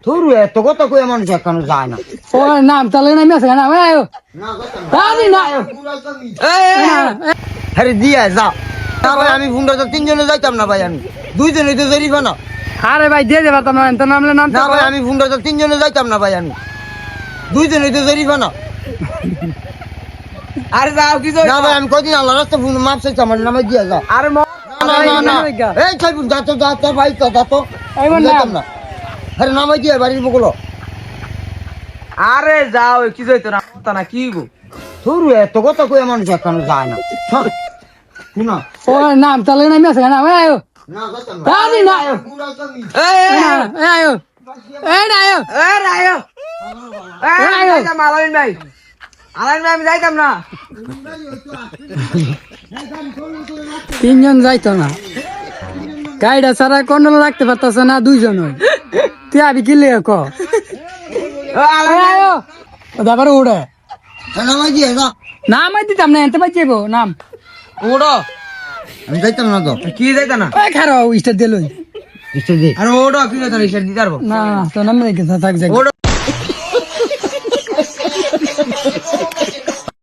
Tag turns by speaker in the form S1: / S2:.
S1: তোর এত কথা কই মানুষ এখনো যায় না।
S2: ও নাম তাহলে নামি আছে না আয়ো না
S1: আরে দিয়া যা না ভাই, আমি ফোনটা তো তিনজনে যাইতাম না ভাই, আমি দুইজনে তো জরিফা না।
S2: আরে ভাই দিয়ে দেবা তো তো নামলে নাম
S1: না ভাই, আমি ফোনটা তো তিনজনে যাইতাম না ভাই, আমি দুইজনে তো জরিফা না।
S2: আরে যাও কি
S1: না ভাই, আমি কদিন আল্লাহ রাস্তা ফোন মাপ চাইছি, আমার নামে দিয়া যাও।
S2: আরে
S1: না না এই চাইবুন যাতো ভাই, তো যাতো যাইতাম না। আরে নামাই দিয়ে বাড়ির বগুলো।
S2: আরে যাও কি যাইতো না তা না কি গো
S1: তোর এত কথা কই মানুষ এখনো যায় না। শুনা
S2: ও নাম তাহলে নামি আছে না আয়ো
S1: না যাইতাম
S2: আরে না আয়ো এই না আয়ো আয়ো আলামিন ভাই আমি যাইতাম না তিনজন যাইতো না গাড়িটা ছাড়া কন্ট্রোল রাখতে পারতাছে না দুইজন তুই আবি কি লেগে ক আয়ো তারপরে উড়ে
S1: নামাই দিয়ে যা।
S2: নাম আই দিতাম না এতে বাঁচিব নাম
S3: ওড়ো
S1: আমি যাইতাম না তো।
S3: কি যাইতা না
S2: খারাপ স্টার দিল
S1: কিসে দি
S3: আরে ওড়ো কি যাইতা না দিতে পারবো
S2: না তো নাম রেখে থাক যাই
S3: ওড়ো